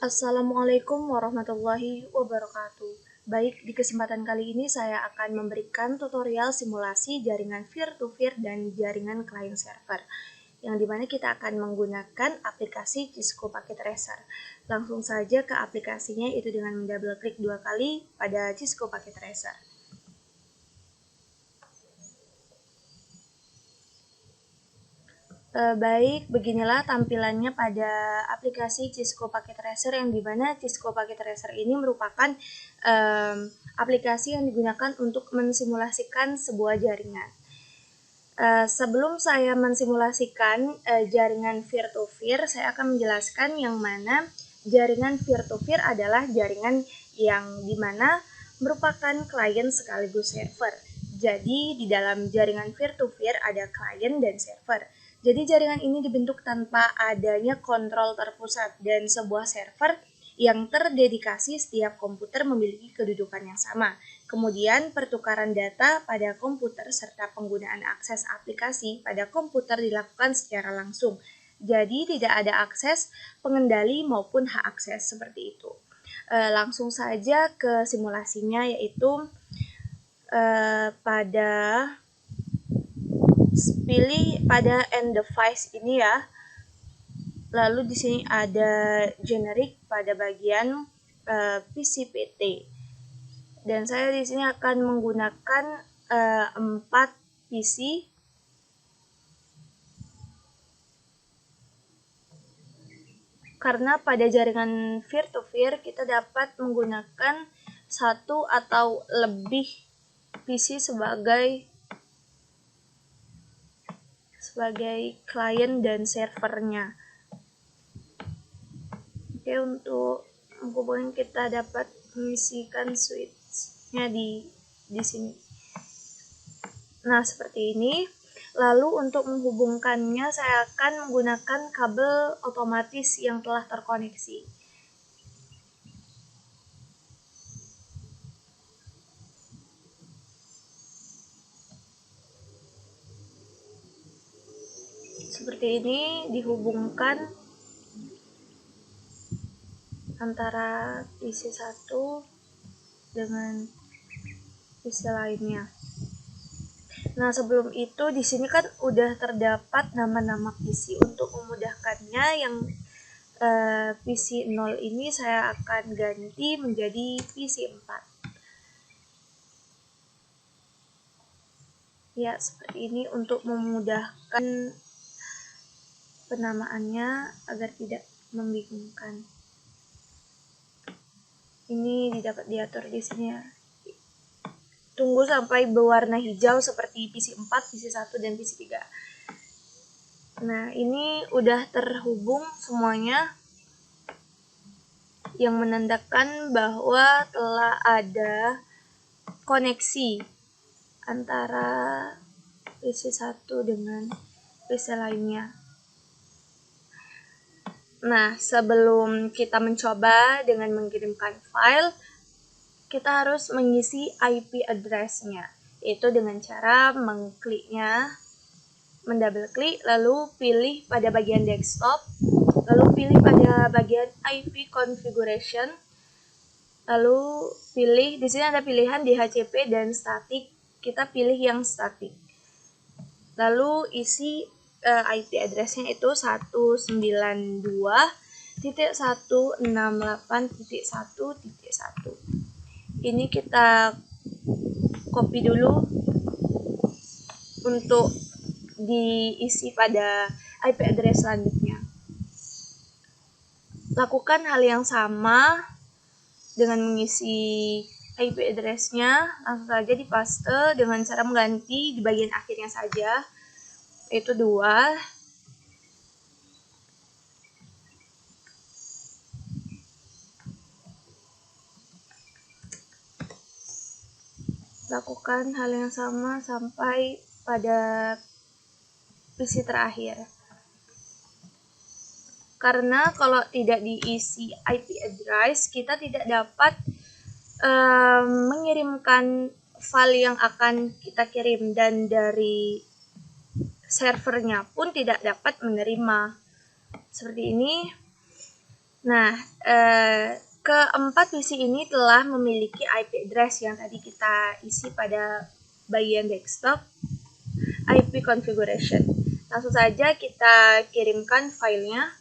Assalamualaikum warahmatullahi wabarakatuh. Baik, di kesempatan kali ini saya akan memberikan tutorial simulasi jaringan peer-to-peer dan jaringan client server, yang dimana kita akan menggunakan aplikasi Cisco Packet Tracer. Langsung saja ke aplikasinya, itu dengan double klik 2 kali pada Cisco Packet Tracer. Baik, beginilah tampilannya pada aplikasi Cisco Packet Tracer, yang dimana Cisco Packet Tracer ini merupakan aplikasi yang digunakan untuk mensimulasikan sebuah jaringan. Sebelum saya mensimulasikan jaringan peer-to-peer, saya akan menjelaskan yang mana jaringan peer-to-peer adalah jaringan yang dimana merupakan klien sekaligus server. Jadi di dalam jaringan peer-to-peer ada klien dan server. Jadi jaringan ini dibentuk tanpa adanya kontrol terpusat dan sebuah server yang terdedikasi. Setiap komputer memiliki kedudukan yang sama. Kemudian pertukaran data pada komputer serta penggunaan akses aplikasi pada komputer dilakukan secara langsung. Jadi tidak ada akses pengendali maupun hak akses seperti itu. Langsung saja ke simulasinya, yaitu pilih pada end device ini ya. Lalu di sini ada generic pada bagian PCPT. Dan saya di sini akan menggunakan 4 PC. Karena pada jaringan peer-to-peer kita dapat menggunakan satu atau lebih PC sebagai klien dan servernya. Oke, untuk menghubungkan kita dapat mengisikan switch-nya di sini. Nah, seperti ini. Lalu untuk menghubungkannya saya akan menggunakan kabel otomatis yang telah terkoneksi. Seperti ini, dihubungkan antara PC 1 dengan PC lainnya. Nah, sebelum itu di sini kan udah terdapat nama-nama PC. Untuk memudahkannya, yang PC 0 ini saya akan ganti menjadi PC 4. Ya, seperti ini untuk memudahkan penamaannya agar tidak membingungkan. Ini dapat diatur di sini ya. Tunggu sampai berwarna hijau seperti PC 4, PC 1, dan PC 3. Nah, ini udah terhubung semuanya, yang menandakan bahwa telah ada koneksi antara PC 1 dengan PC lainnya. Nah, sebelum kita mencoba dengan mengirimkan file, kita harus mengisi IP address-nya, yaitu dengan cara mendouble klik, lalu pilih pada bagian desktop, lalu pilih pada bagian IP configuration, lalu pilih di sini ada pilihan DHCP dan static. Kita pilih yang static. Lalu isi IP address-nya itu 192.168.1.1. Ini kita copy dulu untuk diisi pada IP address selanjutnya. Lakukan hal yang sama dengan mengisi IP address-nya, langsung saja dipaste dengan cara mengganti di bagian akhirnya saja, yaitu 2. Lakukan hal yang sama sampai pada PC terakhir. Karena kalau tidak diisi IP address, kita tidak dapat mengirimkan file yang akan kita kirim, dan dari servernya pun tidak dapat menerima. Seperti ini. Nah, keempat PC ini telah memiliki IP address yang tadi kita isi pada bagian desktop, IP configuration. Langsung saja kita kirimkan filenya.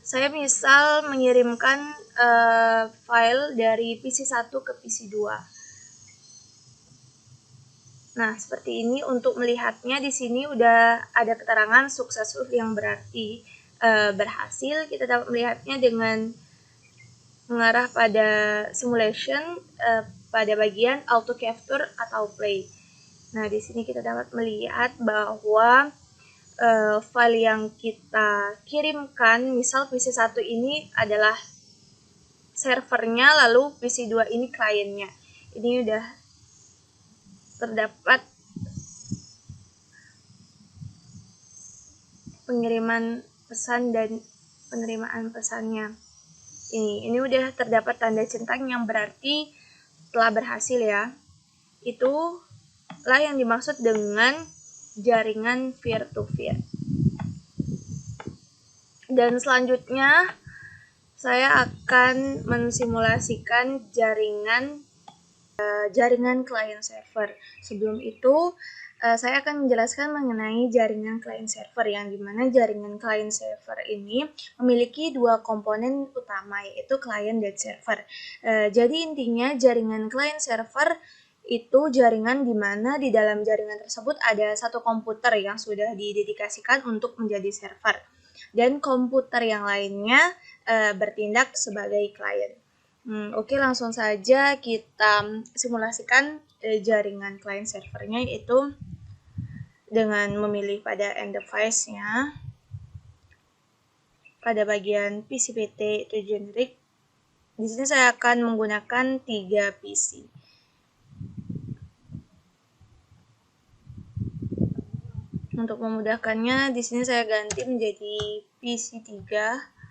Saya misal mengirimkan file dari PC 1 ke PC 2. Nah, seperti ini untuk melihatnya di sini udah ada keterangan successful yang berarti berhasil. Kita dapat melihatnya dengan mengarah pada simulation pada bagian auto capture atau play. Nah, di sini kita dapat melihat bahwa file yang kita kirimkan, misal PC 1 ini adalah servernya, lalu PC 2 ini kliennya. Ini udah terdapat pengiriman pesan dan penerimaan pesannya. Ini udah terdapat tanda centang yang berarti telah berhasil ya. Itulah yang dimaksud dengan jaringan peer-to-peer. Dan selanjutnya saya akan mensimulasikan jaringan client server. Sebelum itu saya akan menjelaskan mengenai jaringan client server, yang dimana jaringan client server ini memiliki dua komponen utama, yaitu client dan server. Jadi intinya jaringan client server itu jaringan di mana di dalam jaringan tersebut ada satu komputer yang sudah didedikasikan untuk menjadi server, dan komputer yang lainnya bertindak sebagai client. Oke, langsung saja kita simulasikan jaringan client servernya, yaitu dengan memilih pada end device-nya pada bagian PCPT itu generic. Di sini saya akan menggunakan 3 PC. Untuk memudahkannya, di sini saya ganti menjadi PC 3.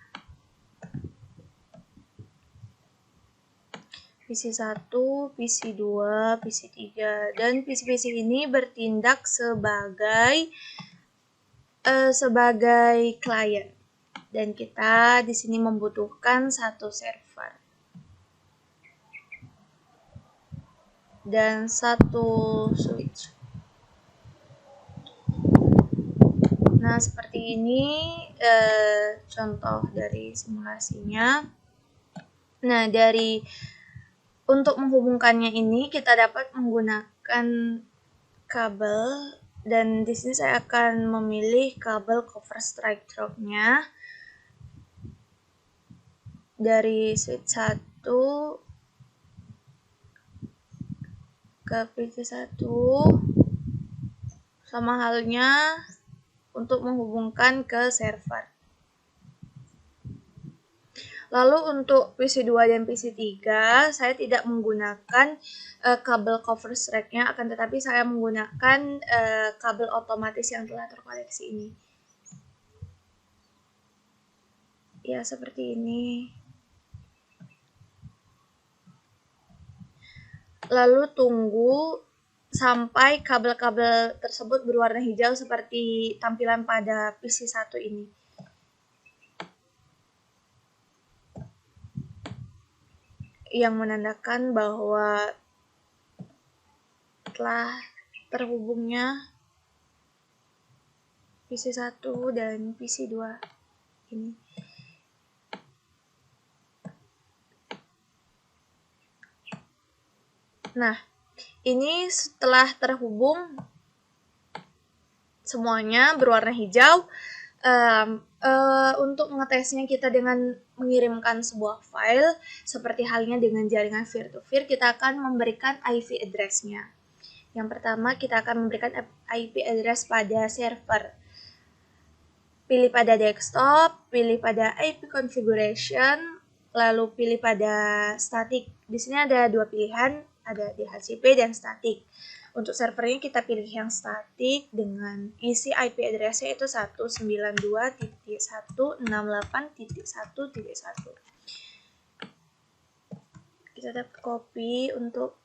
PC 1, PC 2, PC 3, dan PC-PC ini bertindak sebagai klien, dan kita di sini membutuhkan satu server dan satu switch. Nah, seperti ini contoh dari simulasinya. Nah, untuk menghubungkannya ini kita dapat menggunakan kabel, dan di sini saya akan memilih kabel cover strike drop-nya dari switch 1 ke PC 1, sama halnya untuk menghubungkan ke server. Lalu untuk PC 2 dan PC 3 saya tidak menggunakan kabel cover strike-nya, akan tetapi saya menggunakan kabel otomatis yang telah terkoneksi ini. Ya, seperti ini. Lalu tunggu sampai kabel-kabel tersebut berwarna hijau seperti tampilan pada PC 1 ini. Yang menandakan bahwa telah terhubungnya PC 1 dan PC 2 ini. Nah, ini setelah terhubung semuanya berwarna hijau. Untuk mengetesnya kita dengan mengirimkan sebuah file, seperti halnya dengan jaringan peer-to-peer, kita akan memberikan IP address-nya. Yang pertama, kita akan memberikan IP address pada server. Pilih pada desktop, pilih pada IP configuration, lalu pilih pada static. Di sini ada dua pilihan, ada DHCP dan static. Untuk servernya kita pilih yang static dengan isi IP address-nya itu 192.168.1.1. Kita dapat copy untuk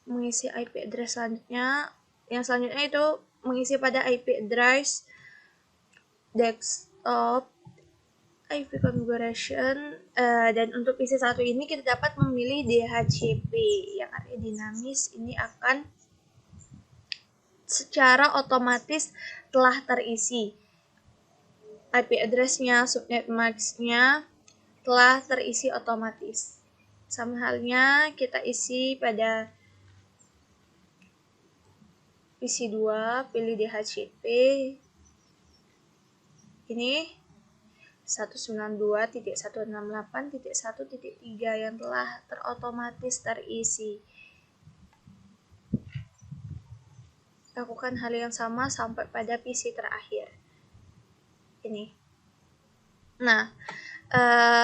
mengisi IP address selanjutnya. Yang selanjutnya itu mengisi pada IP address desktop IP configuration, dan untuk PC1 ini kita dapat memilih DHCP yang artinya dinamis. Ini akan secara otomatis telah terisi. IP address-nya, subnet mask-nya telah terisi otomatis. Sama halnya kita isi pada PC2, pilih DHCP. Ini 192.168.1.3 yang telah terotomatis terisi. Lakukan hal yang sama sampai pada PC terakhir. Ini. Nah,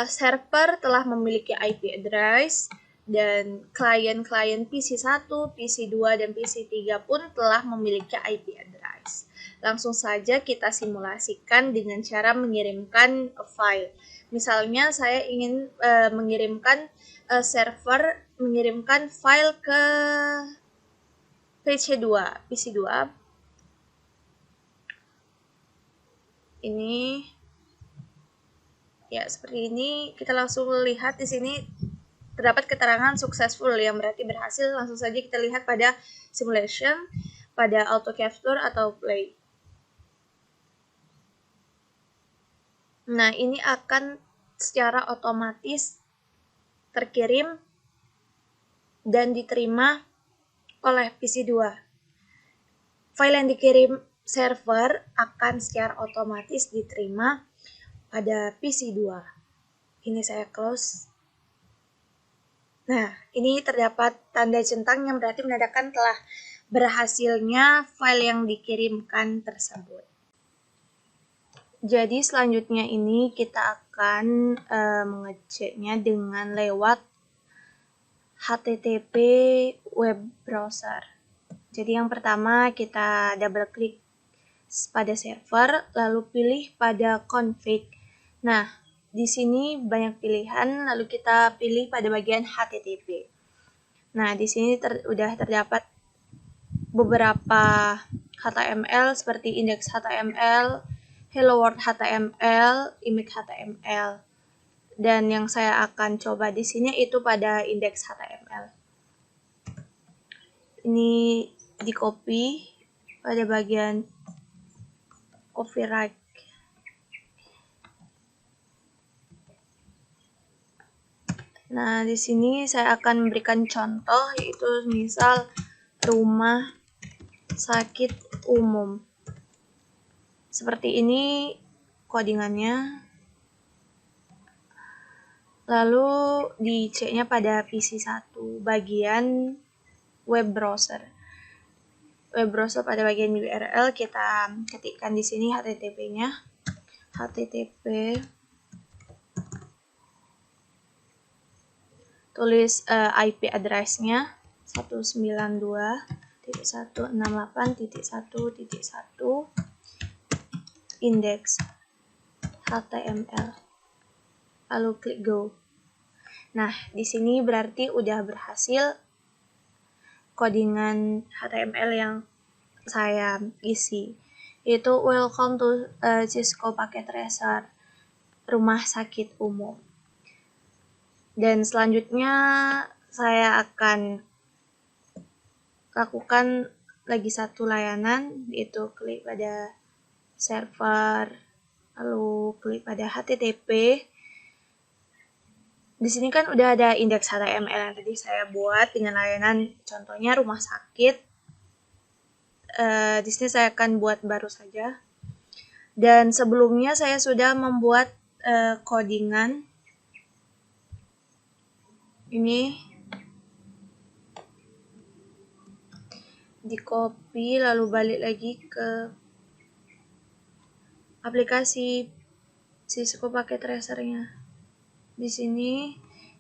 server telah memiliki IP address dan klien-klien PC1, PC2, dan PC3 pun telah memiliki IP address. Langsung saja kita simulasikan dengan cara mengirimkan file. Misalnya saya ingin mengirimkan server mengirimkan file ke PC2. Ini ya seperti ini. Kita langsung lihat di sini terdapat keterangan successful yang berarti berhasil. Langsung saja kita lihat pada simulation, pada auto capture atau play. Nah, ini akan secara otomatis terkirim dan diterima oleh PC2. File yang dikirim server akan secara otomatis diterima pada PC2. Ini saya close. Nah, ini terdapat tanda centang yang berarti menandakan telah berhasilnya file yang dikirimkan tersebut. Jadi selanjutnya ini kita akan mengeceknya dengan lewat HTTP web browser. Jadi yang pertama kita double klik pada server, lalu pilih pada config. Nah, di sini banyak pilihan, lalu kita pilih pada bagian HTTP. Nah, di sini udah terdapat beberapa HTML seperti index HTML, hello world HTML, image HTML. Dan yang saya akan coba di sini itu pada index HTML. Ini di copy pada bagian copyright. Nah, di sini saya akan memberikan contoh, yaitu misal rumah sakit umum. Seperti ini codingannya. Lalu diceknya pada PC1 bagian web browser. Web browser pada bagian URL kita ketikkan di sini HTTP-nya. HTTP tulis IP address-nya 192.168.1.1 index HTML. Lalu klik go. Nah, di sini berarti udah berhasil codingan HTML yang saya isi. Itu welcome to Cisco Packet Tracer rumah sakit umum. Dan selanjutnya saya akan lakukan lagi satu layanan, yaitu klik pada server, lalu klik pada HTTP. Di sini kan udah ada indeks HTML yang tadi saya buat dengan layanan, contohnya rumah sakit. Di sini saya akan buat baru saja. Dan sebelumnya saya sudah membuat codingan. Ini di copy lalu balik lagi ke aplikasi Cisco Packet Tracer-nya. Di sini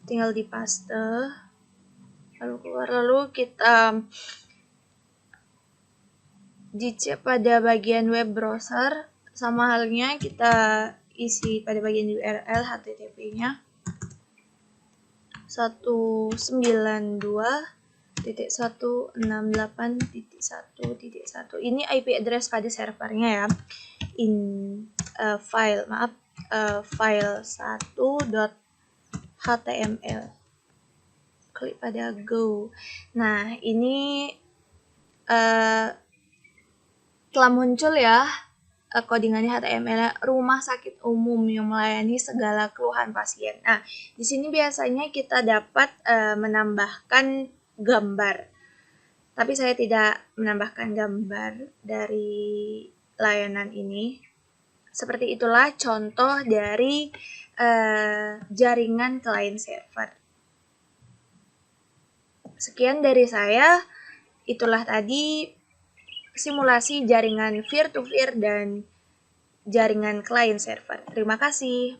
tinggal dipaste, lalu keluar, lalu kita dicek pada bagian web browser, sama halnya kita isi pada bagian URL HTTP-nya 192.168.1.1. Ini IP address pada servernya ya. File file 1.html. Klik pada go. Nah, ini telah muncul ya codingannya HTML, rumah sakit umum yang melayani segala keluhan pasien. Nah, di sini biasanya kita dapat menambahkan gambar. Tapi saya tidak menambahkan gambar dari layanan ini. Seperti itulah contoh dari jaringan client server. Sekian dari saya. Itulah tadi simulasi jaringan peer-to-peer dan jaringan client server. Terima kasih.